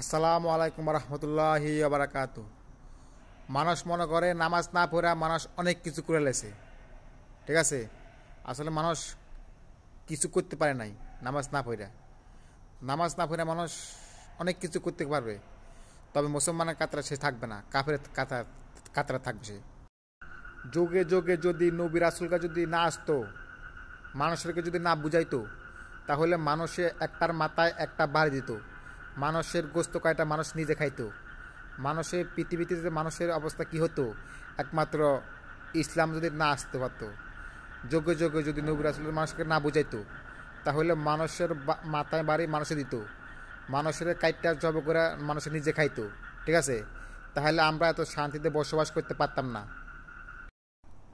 আসসালামু আলাইকুম রহমতুল্লাহি বারাকাতু। মানুষ মনে করে নামাজ না পড়া মানুষ অনেক কিছু করে লেছে, ঠিক আছে। আসলে মানুষ কিছু করতে পারে নাই। নামাজ না পড়া মানুষ অনেক কিছু করতে পারবে, তবে মুসলমানের কাতারে সে থাকবে না, কাফের কাতারে থাকবে সে। যোগে যোগে যদি নবী রাসূলকে যদি না আসতো, মানুষকে যদি না বুঝাইতো, তাহলে মানুষে একটার মাথায় একটা বাড়ি দিত। মানুষের গোস্ত কয়টা মানুষ নিজে খাইতো। মানুষের পৃথিবীতে যে মানুষের অবস্থা কি হতো, একমাত্র ইসলাম যদি না আসতে পারতো, যোগ্য যোগ্য যদি নবী রাসূল মানুষকে না বুঝাইতো, তাহলে মানুষের মাথায় বাড়ি মানুষে দিত, মানুষের কাইটটা জব করে মানুষের নিজে খাইতো, ঠিক আছে। তাহলে আমরা এত শান্তিতে বসবাস করতে পারতাম না।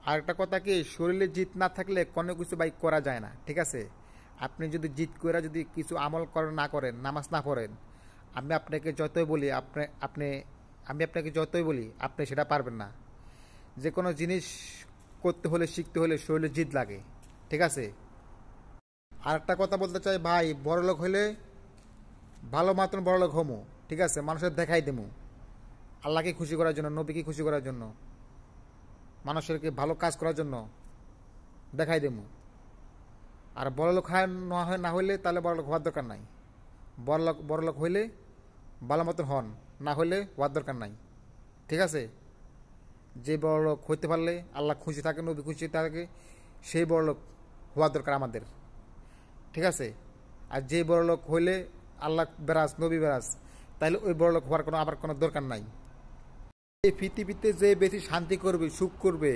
আর একটা কথা কি, শরীরে জিত না থাকলে কোনো কিছু বাইক করা যায় না, ঠিক আছে। আপনি যদি জিত করে যদি কিছু আমল করেন না করেন, নামাজ না পড়েন, আমি আপনাকে যতই বলি আপনি সেটা পারবেন না। যে কোনো জিনিস করতে হলে শিখতে হলে শরীরে জিত লাগে, ঠিক আছে। আর একটা কথা বলতে চাই ভাই, বড়লোক হইলে ভালো মতন বড়লোক হমু, ঠিক আছে, মানুষের দেখাই দেবো আল্লাহকে খুশি করার জন্য, নবীকে খুশি করার জন্য, মানুষেরকে ভালো কাজ করার জন্য দেখাই দেবো। আর বড়লোক না হইলে তাহলে বড়লোক হওয়ার দরকার নাই। বড়লোক হইলে ভালো মতন হন, না হইলে হওয়ার দরকার নাই, ঠিক আছে। যে বড়লোক হইতে পারলে আল্লাহ খুশি থাকে, নবী খুশি থাকে, সেই বড়লোক হওয়ার দরকার আমাদের, ঠিক আছে। আর যে বড়লোক হইলে আল্লাহ বেরাজ নবী বেরাজ, তাহলে ওই বড়লোক হওয়ার আবার কোনো দরকার নাই। এই পৃথিবীতে যে বেশি শান্তি করবে, সুখ করবে,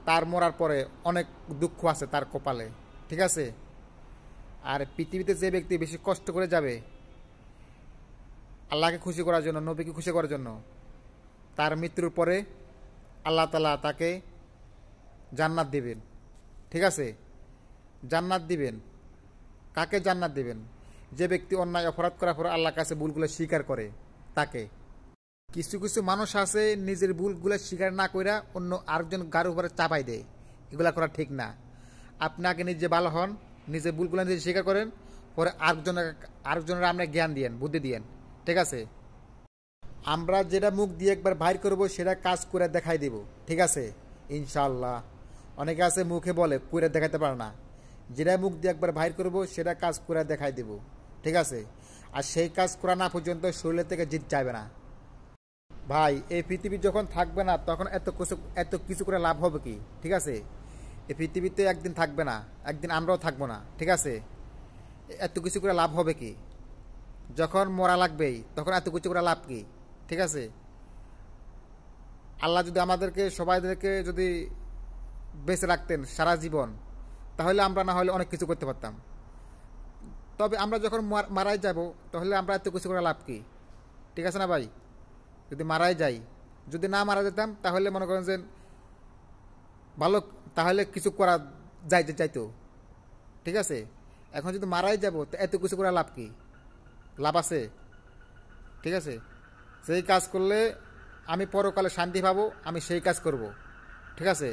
তার মরার পরে অনেক দুঃখ আছে তার কপালে, ঠিক আছে। আর পৃথিবীতে যে ব্যক্তি বেশি কষ্ট করে যাবে আল্লাহকে খুশি করার জন্য, নবীকে খুশি করার জন্য, তার মৃত্যুর পরে আল্লাহ তাআলা তাকে জান্নাত দিবেন, ঠিক আছে। জান্নাত দিবেন। কাকে জান্নাত দিবেন? যে ব্যক্তি অন্যায় অপরাধ করার পর আল্লাহর কাছে ভুলগুলো স্বীকার করে তাকে। কিছু কিছু মানুষ আছে নিজের ভুলগুলো স্বীকার না কইরা অন্য আরেকজন গাড়ির উপরে চাপাই দেয়, এগুলা করা ঠিক না। আপনি আগে নিজে ভালো হন, নিজের ভুলগুলো নিজে স্বীকার করেন, পরে আরেকজনের আপনি জ্ঞান দিয়েন, বুদ্ধি দিয়েন, ঠিক আছে। আমরা যেটা মুখ দিয়ে একবার বাইর করব সেটা কাজ করে দেখাই দিব, ঠিক আছে, ইনশাআল্লাহ। অনেকে আছে মুখে বলে করে দেখাতে পারে না। যেটা মুখ দিয়ে একবার বাইর করব সেটা কাজ করে দেখাই দিব, ঠিক আছে। আর সেই কাজ করা না পর্যন্ত শরীর থেকে জিত যাবে না ভাই। এই পৃথিবী যখন থাকবে না তখন এত কিছু করে লাভ হবে কি, ঠিক আছে। এই পৃথিবীতে একদিন থাকবে না, একদিন আমরাও থাকবো না, ঠিক আছে। এত কিছু করে লাভ হবে কি? যখন মরা লাগবেই তখন এত কিছু করে লাভ কি, ঠিক আছে। আল্লাহ যদি আমাদেরকে সবাইদেরকে যদি বেঁচে রাখতেন সারা জীবন, তাহলে আমরা না হলে অনেক কিছু করতে পারতাম। তবে আমরা যখন মারাই যাব তাহলে আমরা এত কিছু করে লাভ কি, ঠিক আছে না ভাই। যদি মারাই যাই, যদি না মারা যেতাম তাহলে মনে করেন যে ভালো, তাহলে কিছু করা যাইতো, ঠিক আছে। এখন যদি মারাই যাব তো এত কিছু করে লাভ কি? লাভ আছে, ঠিক আছে। সেই কাজ করলে আমি পরকালে শান্তি পাবো, আমি সেই কাজ করব, ঠিক আছে।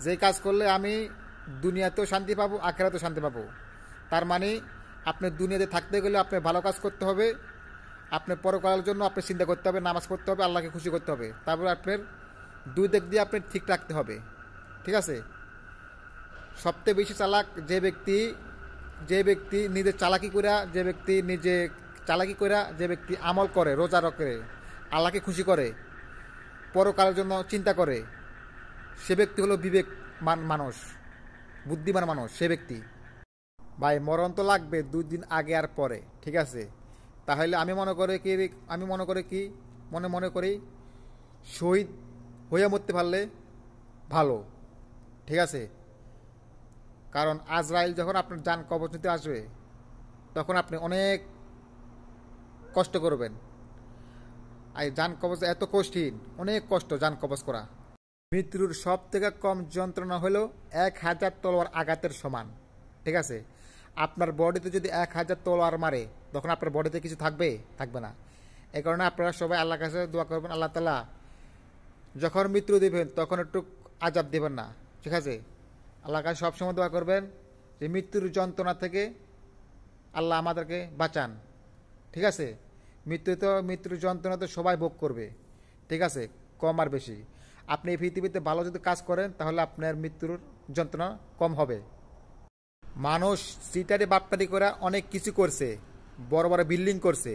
যেই কাজ করলে আমি দুনিয়াতেও শান্তি পাবো, আখিরাতেও শান্তি পাবো। তার মানে আপনি দুনিয়াতে থাকতে গেলে আপনি ভালো কাজ করতে হবে, আপনি পরকালের জন্য আপনি চিন্তা করতে হবে, নামাজ পড়তে হবে, আল্লাহকে খুশি করতে হবে। তারপর আপনার দুই দিক দিয়ে আপনি ঠিক রাখতে হবে, ঠিক আছে। সবচেয়ে বেশি চালাক যে ব্যক্তি নিজে চালাকি করে, যে ব্যক্তি আমল করে, রোজা রাখে, আল্লাহকে খুশি করে, পরকালের জন্য চিন্তা করে, সে ব্যক্তি হলো বিবেকমান মানুষ, বুদ্ধিমান মানুষ, সে ব্যক্তি। ভাই মরণ তো লাগবে 2 দিন আগে আর পরে, ঠিক আছে। তাহলে আমি মনে করি শহীদ হয়ে মরতে পারলে ভালো, ঠিক আছে। কারণ আজরাইল যখন আপনার জান কবজ নিতে আসবে তখন আপনি অনেক কষ্ট করবেন। আর জান কবজ এত কঠিন, অনেক কষ্ট জান কবজ করা। মৃত্যুর সব থেকে কম যন্ত্রণা হলো 1000 তলোয়ার আঘাতের সমান, ঠিক আছে। আপনার বডিতে যদি 1000 তলোয়ার মারে তখন আপনার বডিতে কিছু থাকবে না। এই কারণে আপনারা সবাই আল্লাহর কাছে দোয়া করবেন, আল্লাহ তাআলা যখন মৃত্যু দিবেন তখন একটু আযাব দিবেন না, ঠিক আছে। আল্লাহর কাছে সবসময় দোয়া করবেন যে মৃত্যুর যন্ত্রণা থেকে আল্লাহ আমাদেরকে বাঁচান, ঠিক আছে। মৃত্যুর যন্ত্রণা তো সবাই ভোগ করবে, ঠিক আছে, কম আর বেশি। আপনি এই পৃথিবীতে ভালো যদি কাজ করেন তাহলে আপনার মৃত্যুর যন্ত্রণা কম হবে। মানুষ সিটারি বাটপারি করে অনেক কিছু করছে, বড় বড় বিল্ডিং করছে,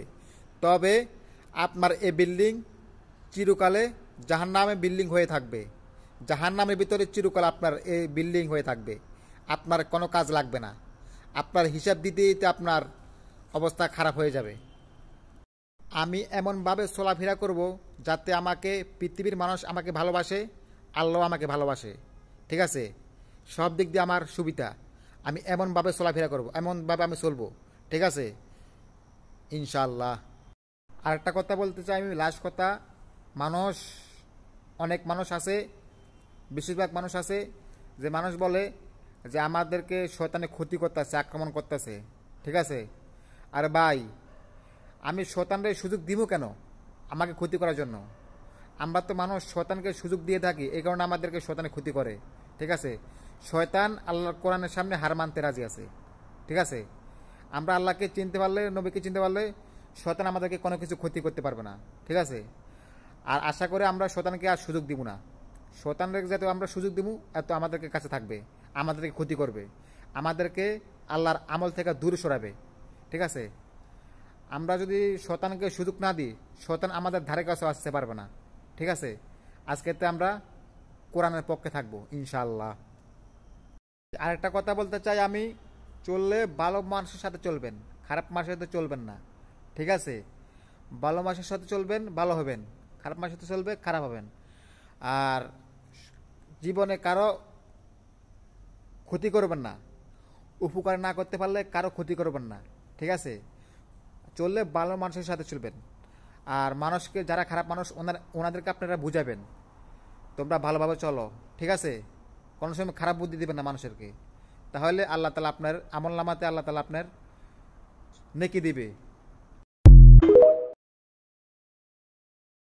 তবে আপনার এই বিল্ডিং চিরকালে জাহান্নামে বিল্ডিং হয়ে থাকবে। জাহান্নামের ভিতরে চিরকাল আপনার এই বিল্ডিং হয়ে থাকবে, আপনার কোনো কাজ লাগবে না। আপনার হিসাব দিতে দিতে আপনার অবস্থা খারাপ হয়ে যাবে। আমি এমনভাবে চলাফেরা করব যাতে আমাকে পৃথিবীর মানুষ আমাকে ভালোবাসে, আল্লাহ আমাকে ভালোবাসে, ঠিক আছে, সব দিক দিয়ে আমার সুবিধা। আমি এমনভাবে চলাফেরা করব, এমনভাবে আমি চলবো, ঠিক আছে, ইনশাআল্লাহ। আর একটা কথা বলতে চাই আমি, লাস্ট কথা, অনেক মানুষ আছে, বেশিরভাগ মানুষ আছে যে মানুষ বলে যে আমাদেরকে শয়তানে ক্ষতি করতেছে, আক্রমণ করতেছে, ঠিক আছে। আর ভাই, আমি শয়তানরে সুযোগ দিব কেন আমাকে ক্ষতি করার জন্য? আমরা তো মানুষ শয়তানকে সুযোগ দিয়ে থাকি, এই কারণে আমাদেরকে শয়তানে ক্ষতি করে, ঠিক আছে। শয়তান আল্লাহর কোরআনের সামনে হার মানতে রাজি আছে, ঠিক আছে। আমরা আল্লাহকে চিনতে পারলে, নবীকে চিনতে পারলে শয়তান আমাদেরকে কোনো কিছু ক্ষতি করতে পারবে না, ঠিক আছে। আর আশা করে আমরা শয়তানকে আর সুযোগ দিব না। শয়তানকে যাতে আমরা সুযোগ দিব, এত আমাদেরকে কাছে থাকবে, আমাদেরকে ক্ষতি করবে, আমাদেরকে আল্লাহর আমল থেকে দূরে সরাবে, ঠিক আছে। আমরা যদি শয়তানকে সুযোগ না দিই, শয়তান আমাদের ধারে কাছে আসতে পারবে না, ঠিক আছে। আজকেতে আমরা কোরআনের পক্ষে থাকবো ইনশাআল্লাহ। আরেকটা কথা বলতে চাই আমি, চললে ভালো মানুষের সাথে চলবেন, খারাপ মানুষের সাথে চলবেন না, ঠিক আছে। ভালো মানুষের সাথে চলবেন, ভালো হবেন, খারাপ মানুষের সাথে চলবে, খারাপ হবেন। আর জীবনে কারো ক্ষতি করবেন না, উপকার না করতে পারলে কারো ক্ষতি করবেন না, ঠিক আছে। চললে ভালো মানুষের সাথে চলবেন। আর মানুষকে, যারা খারাপ মানুষ, ওনাদেরকে আপনারা বুঝাবেন তোমরা ভালোভাবে চলো, ঠিক আছে। কোনো সময় খারাপ বুদ্ধি দিবেন না মানুষেরকে, তাহলে আল্লাহ তাআলা আপনার আমলনামাতে আল্লাহ তাআলা আপনার নেকি দিবে।